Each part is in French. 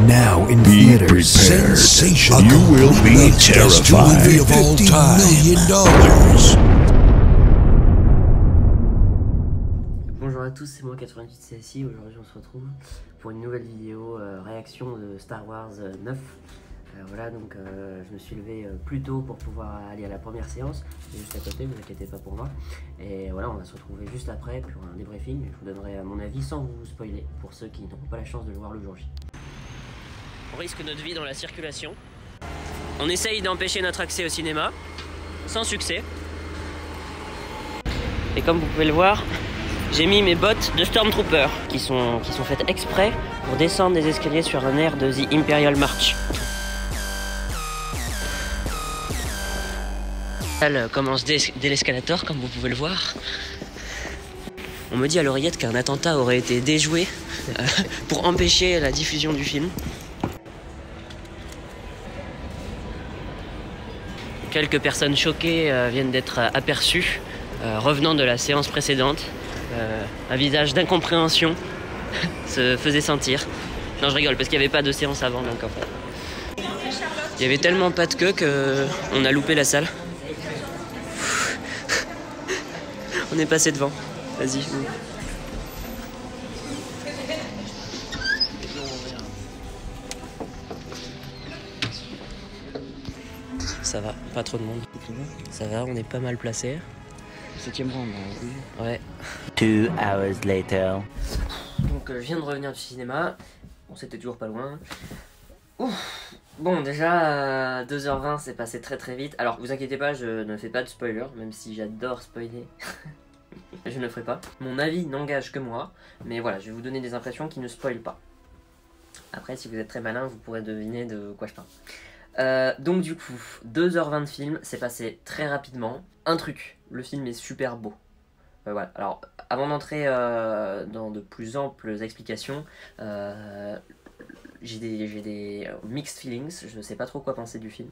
Now in Be theaters. prepared. Sensational. You will be terrified. Movie of all time. $50 million. Bonjour à tous, c'est moi 88 CSI. Aujourd'hui on se retrouve pour une nouvelle vidéo réaction de Star Wars 9. Voilà, donc je me suis levé plus tôt pour pouvoir aller à la première séance, c'est juste à côté, ne vous inquiétez pas pour moi. Et voilà, on va se retrouver juste après pour un débriefing. Je vous donnerai mon avis sans vous spoiler pour ceux qui n'auront pas la chance de le voir le jour J. On risque notre vie dans la circulation. On essaye d'empêcher notre accès au cinéma, sans succès. Et comme vous pouvez le voir, j'ai mis mes bottes de Stormtrooper qui sont faites exprès pour descendre des escaliers sur un air de The Imperial March. Elle commence dès l'escalator, comme vous pouvez le voir. On me dit à l'oreillette qu'un attentat aurait été déjoué pour empêcher la diffusion du film. Quelques personnes choquées viennent d'être aperçues revenant de la séance précédente. Un visage d'incompréhension se faisait sentir. Non, je rigole parce qu'il n'y avait pas de séance avant, donc en fait. Il y avait tellement pas de queue qu'on a loupé la salle. On est passé devant. Vas-y. Ça va, pas trop de monde. Ça va, on est pas mal placé. 7ème rang, oui. Ouais. 2 hours later. Donc je viens de revenir du cinéma. Bon, c'était toujours pas loin. Ouf. Bon, déjà 2h20, c'est passé très très vite. Alors vous inquiétez pas, je ne fais pas de spoiler, même si j'adore spoiler. Je ne le ferai pas. Mon avis n'engage que moi, mais voilà, je vais vous donner des impressions qui ne spoilent pas. Après, si vous êtes très malin, vous pourrez deviner de quoi je parle. Donc du coup, 2h20 de film, c'est passé très rapidement. Un truc, le film est super beau. Voilà. Alors, avant d'entrer dans de plus amples explications, j'ai des mixed feelings, je ne sais pas trop quoi penser du film.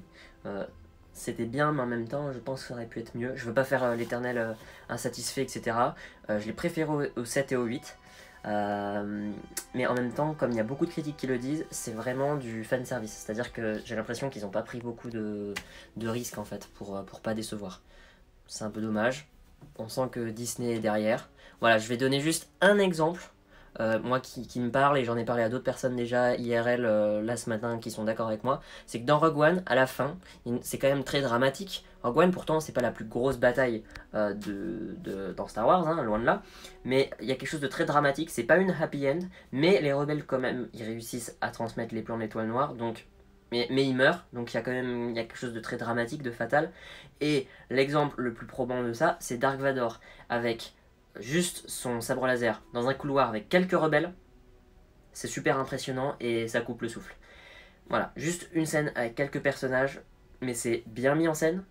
C'était bien, mais en même temps, je pense que ça aurait pu être mieux. Je veux pas faire l'éternel insatisfait, etc. Je l'ai préféré au 7 et au 8. Mais en même temps, comme il y a beaucoup de critiques qui le disent, c'est vraiment du fanservice. C'est-à-dire que j'ai l'impression qu'ils n'ont pas pris beaucoup de risques en fait pour pas décevoir. C'est un peu dommage. On sent que Disney est derrière. Voilà, je vais donner juste un exemple. Moi qui me parle, et j'en ai parlé à d'autres personnes déjà IRL là ce matin qui sont d'accord avec moi, c'est que dans Rogue One, à la fin, c'est quand même très dramatique. Rogue One pourtant c'est pas la plus grosse bataille dans Star Wars, hein, loin de là, mais il y a quelque chose de très dramatique, c'est pas une happy end, mais les rebelles quand même, ils réussissent à transmettre les plans de l'étoile noire, donc, mais ils meurent, donc il y a quand même quelque chose de très dramatique, de fatal, et l'exemple le plus probant de ça, c'est Dark Vador, avec juste son sabre laser dans un couloir avec quelques rebelles. C'est super impressionnant et ça coupe le souffle. Voilà, juste une scène avec quelques personnages, mais c'est bien mis en scène.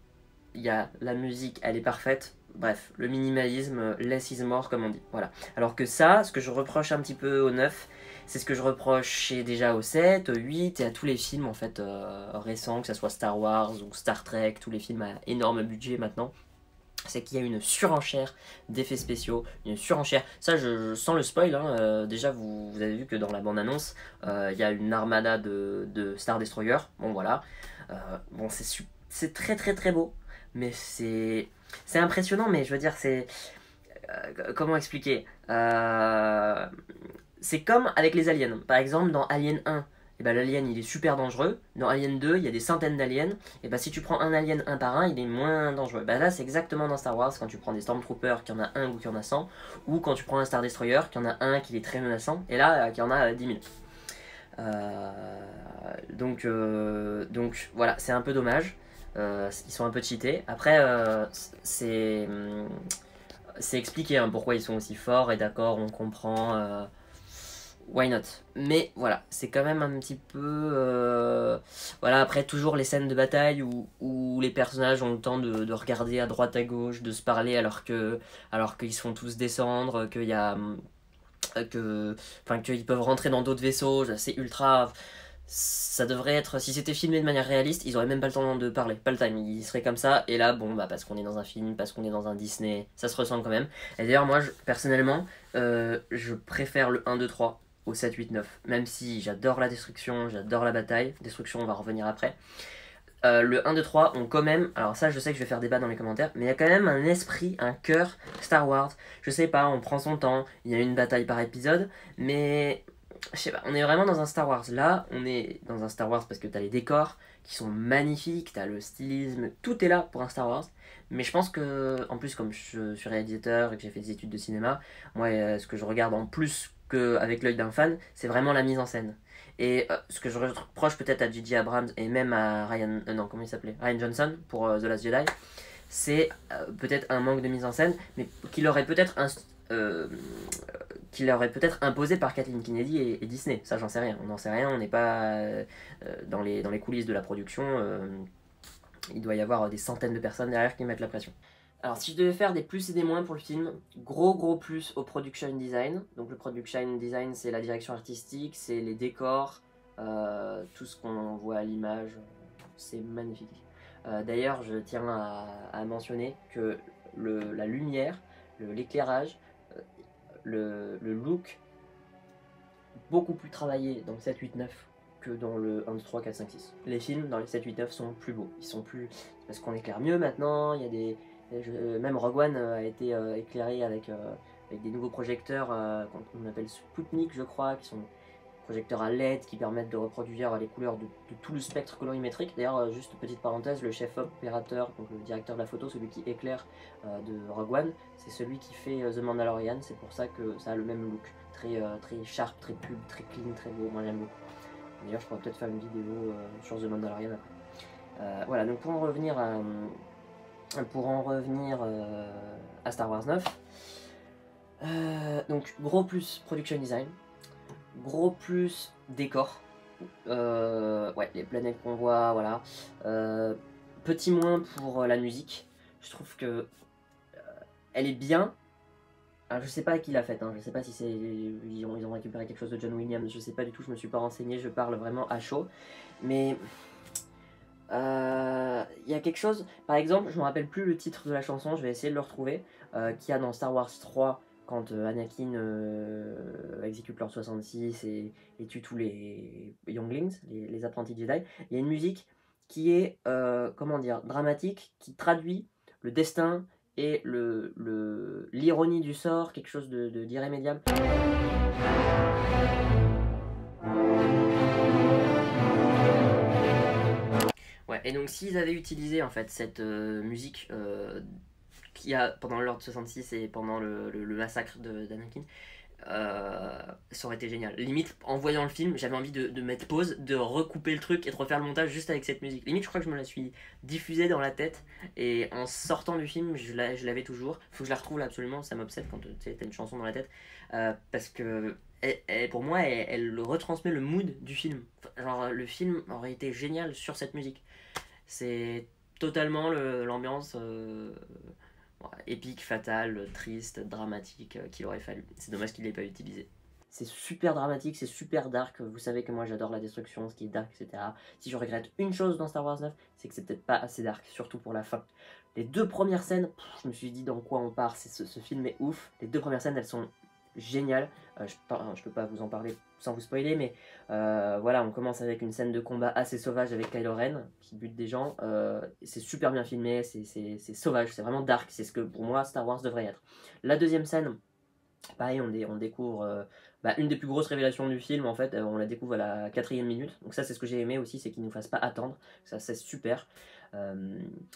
Il y a la musique, elle est parfaite. Bref, le minimalisme, less is more comme on dit. Voilà. Alors que ça, ce que je reproche un petit peu au 9, c'est ce que je reprochais déjà au 7, au 8 et à tous les films en fait récents, que ce soit Star Wars ou Star Trek, tous les films à énorme budget maintenant. C'est qu'il y a une surenchère d'effets spéciaux, une surenchère, ça je sens le spoil, hein. Déjà vous avez vu que dans la bande-annonce, il y a une armada de Star Destroyer, bon voilà, bon c'est très très très beau, mais c'est impressionnant, mais je veux dire c'est, comment expliquer, c'est comme avec les aliens, par exemple dans Alien 1, et ben, l'alien il est super dangereux. Dans Alien 2, il y a des centaines d'aliens. Et ben, si tu prends un alien un par un, il est moins dangereux. Ben, là, c'est exactement dans Star Wars, quand tu prends des Stormtroopers, qu'il y en a un ou qu'il y en a 100, ou quand tu prends un Star Destroyer, qu'il y en a un qui est très menaçant, et là, qu'il y en a 10 000. Donc voilà, c'est un peu dommage. Ils sont un peu cheatés. Après, c'est expliqué hein, pourquoi ils sont aussi forts, et d'accord, on comprend. Why not? Mais voilà, c'est quand même un petit peu... Voilà, après toujours les scènes de bataille où les personnages ont le temps de regarder à droite à gauche, de se parler alors qu'ils se font tous descendre, qu'il y a... qu'ils peuvent rentrer dans d'autres vaisseaux, c'est ultra... Ça devrait être... Si c'était filmé de manière réaliste, ils auraient même pas le temps de parler, pas le time, ils seraient comme ça, et là, bon, bah parce qu'on est dans un film, parce qu'on est dans un Disney, ça se ressemble quand même. Et d'ailleurs, moi, personnellement, je préfère le 1, 2, 3. au 7, 8, 9. Même si j'adore la destruction, j'adore la bataille. Destruction, on va revenir après. Le 1, 2, 3 ont quand même, alors ça je sais que je vais faire débat dans les commentaires, mais il y a quand même un esprit, un cœur Star Wars. Je sais pas, on prend son temps, il y a une bataille par épisode, mais je sais pas, on est vraiment dans un Star Wars. Là, on est dans un Star Wars parce que t'as les décors qui sont magnifiques, t'as le stylisme, tout est là pour un Star Wars. Mais je pense que, en plus, comme je suis réalisateur et que j'ai fait des études de cinéma, moi, ce que je regarde en plus qu'avec l'œil d'un fan, c'est vraiment la mise en scène. Et ce que je reproche peut-être à J.J. Abrams et même à Ryan, non, comment il s'appelait, Ryan Johnson pour The Last Jedi, c'est peut-être un manque de mise en scène, mais qu'il aurait peut-être imposé par Kathleen Kennedy et Disney. Ça, j'en sais rien. On n'en sait rien. On n'est pas dans les coulisses de la production. Il doit y avoir des centaines de personnes derrière qui mettent la pression. Alors, si je devais faire des plus et des moins pour le film, gros plus au production design. Donc, le production design, c'est la direction artistique, c'est les décors, tout ce qu'on voit à l'image. C'est magnifique. D'ailleurs, je tiens à mentionner que la lumière, l'éclairage, le look, beaucoup plus travaillé dans le 7, 8, 9 que dans le 1, 2, 3, 4, 5, 6. Les films dans les 7, 8, 9 sont plus beaux. Ils sont plus... Parce qu'on éclaire mieux maintenant, il y a des... Même Rogue One a été éclairé avec des nouveaux projecteurs qu'on appelle Sputnik, je crois, qui sont projecteurs à LED qui permettent de reproduire les couleurs de tout le spectre colorimétrique. D'ailleurs, juste petite parenthèse, le chef opérateur, donc le directeur de la photo, celui qui éclaire de Rogue One, c'est celui qui fait The Mandalorian. C'est pour ça que ça a le même look, très sharp, très pub, très clean, très beau. Moi j'aime beaucoup. D'ailleurs, je pourrais peut-être faire une vidéo sur The Mandalorian après. Voilà, donc pour en revenir à Star Wars 9, donc gros plus production design, gros plus décor, ouais, les planètes qu'on voit, voilà. Petit moins pour la musique, je trouve que elle est bien. Alors, je sais pas qui l'a faite, hein. Je sais pas si ils ont récupéré quelque chose de John Williams, je sais pas du tout, je me suis pas renseigné, je parle vraiment à chaud. Mais il y a quelque chose, par exemple, je me rappelle plus le titre de la chanson, je vais essayer de le retrouver, qu'il y a dans Star Wars 3, quand Anakin exécute l'ordre 66 et tue tous les Younglings, les apprentis Jedi. Il y a une musique qui est, comment dire, dramatique, qui traduit le destin et l'ironie du sort, quelque chose d'irrémédiable. Ouais, et donc s'ils avaient utilisé en fait cette musique qu'il y a pendant l'ordre 66 et pendant le massacre d'Anakin, ça aurait été génial. Limite, en voyant le film, j'avais envie de mettre pause, de recouper le truc et de refaire le montage juste avec cette musique. Limite, je crois que je me la suis diffusée dans la tête et en sortant du film, je l'avais toujours. Faut que je la retrouve là absolument, ça m'obsède quand t'as une chanson dans la tête. Parce que pour moi, elle retransmet le mood du film. Genre, le film aurait été génial sur cette musique. C'est totalement l'ambiance épique, fatale, triste, dramatique qu'il aurait fallu. C'est dommage qu'il ne l'ait pas utilisé. C'est super dramatique, c'est super dark. Vous savez que moi j'adore la destruction, ce qui est dark, etc. Si je regrette une chose dans Star Wars 9, c'est que c'est peut-être pas assez dark, surtout pour la fin. Les deux premières scènes, je me suis dit dans quoi on part, ce film est ouf. Les deux premières scènes, elles sont géniales. Je peux pas vous en parler sans vous spoiler, mais voilà, on commence avec une scène de combat assez sauvage avec Kylo Ren qui bute des gens. C'est super bien filmé, c'est sauvage, c'est vraiment dark, c'est ce que pour moi Star Wars devrait être. La deuxième scène, pareil, on découvre une des plus grosses révélations du film, en fait, on la découvre à la 4e minute. Donc ça, c'est ce que j'ai aimé aussi, c'est qu'ils ne nous fassent pas attendre. Ça, c'est super.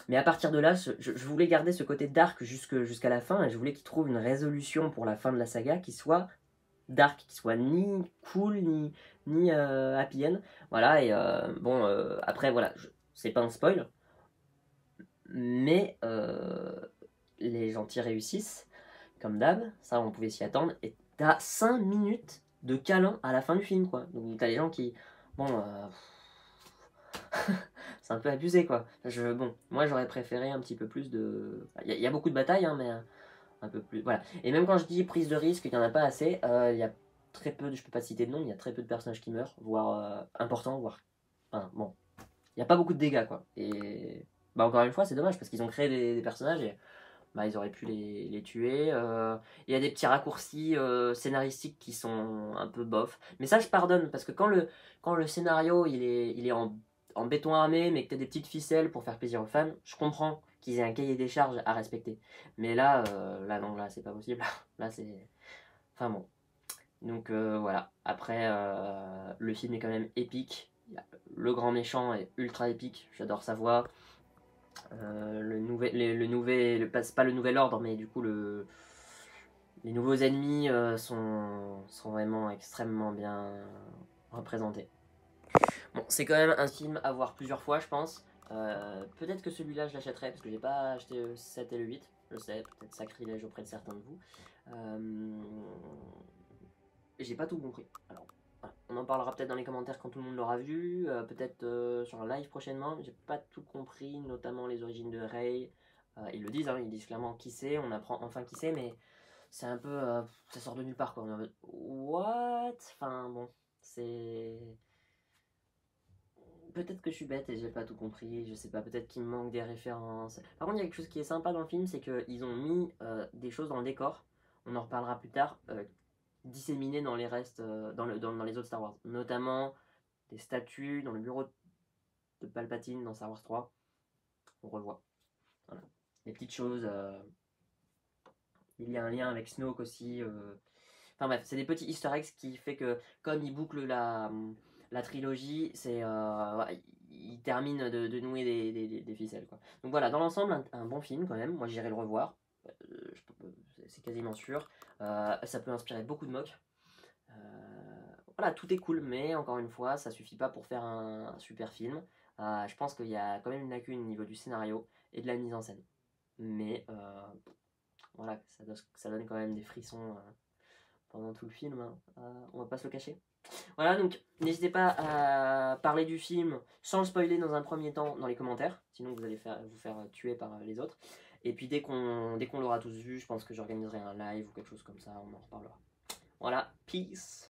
Mais à partir de là, je voulais garder ce côté dark jusqu'à la fin, et je voulais qu'ils trouvent une résolution pour la fin de la saga qui soit dark, qui soit ni cool, ni happy end. Voilà, et après, voilà, c'est pas un spoil, mais les gentils réussissent, comme d'hab, ça on pouvait s'y attendre, et t'as 5 minutes de câlin à la fin du film, quoi. Donc t'as les gens qui... Bon, c'est un peu abusé, quoi. Moi j'aurais préféré un petit peu plus de... Il y a beaucoup de batailles, hein, mais un peu plus... Voilà. Et même quand je dis prise de risque, il n'y en a pas assez, il y a très peu, je peux pas citer de nom, il y a très peu de personnages qui meurent, voire importants, voire... Enfin, bon. Il n'y a pas beaucoup de dégâts, quoi. Et... encore une fois, c'est dommage, parce qu'ils ont créé des personnages, et... bah, ils auraient pu les tuer. Il y a des petits raccourcis scénaristiques qui sont un peu bof. Mais ça, je pardonne, parce que quand le scénario il est en béton armé, mais que tu as des petites ficelles pour faire plaisir aux fans, je comprends qu'ils aient un cahier des charges à respecter. Mais là, non, là, c'est pas possible. Là, c'est... Enfin bon. Donc voilà. Après, le film est quand même épique. Le grand méchant est ultra épique. J'adore sa voix. C'est pas le nouvel ordre, mais du coup les nouveaux ennemis sont vraiment extrêmement bien représentés. Bon, c'est quand même un film à voir plusieurs fois, je pense. Peut-être que celui-là je l'achèterai parce que j'ai pas acheté le 7 et le 8. Je sais, peut-être sacrilège auprès de certains de vous. J'ai pas tout compris. Alors, voilà. On en parlera peut-être dans les commentaires quand tout le monde l'aura vu. Peut-être sur un live prochainement. J'ai pas tout compris, notamment les origines de Rey. Ils le disent, hein, ils disent clairement qui c'est. On apprend enfin qui c'est, mais c'est un peu. Ça sort de nulle part quoi. On est en mode, what? Enfin bon, c'est. Peut-être que je suis bête et j'ai pas tout compris, je sais pas, peut-être qu'il me manque des références. Par contre, il y a quelque chose qui est sympa dans le film, c'est qu'ils ont mis des choses dans le décor, on en reparlera plus tard, disséminées dans les restes, dans les autres Star Wars. Notamment des statues dans le bureau de Palpatine dans Star Wars 3. On revoit. Voilà. Des petites choses. Il y a un lien avec Snoke aussi. Enfin bref, c'est des petits easter eggs qui fait que, comme il boucle la trilogie, il termine de nouer des ficelles, quoi. Donc voilà, dans l'ensemble, un bon film quand même. Moi, j'irai le revoir. C'est quasiment sûr. Ça peut inspirer beaucoup de mocs. Voilà, tout est cool, mais encore une fois, ça suffit pas pour faire un super film. Je pense qu'il y a quand même une lacune au niveau du scénario et de la mise en scène. Mais voilà, ça donne quand même des frissons pendant tout le film, hein. On va pas se le cacher. Voilà, donc n'hésitez pas à parler du film sans le spoiler dans un premier temps dans les commentaires, sinon vous allez vous faire tuer par les autres. Et puis dès qu'on l'aura tous vu, je pense que j'organiserai un live ou quelque chose comme ça, on en reparlera. Voilà, peace.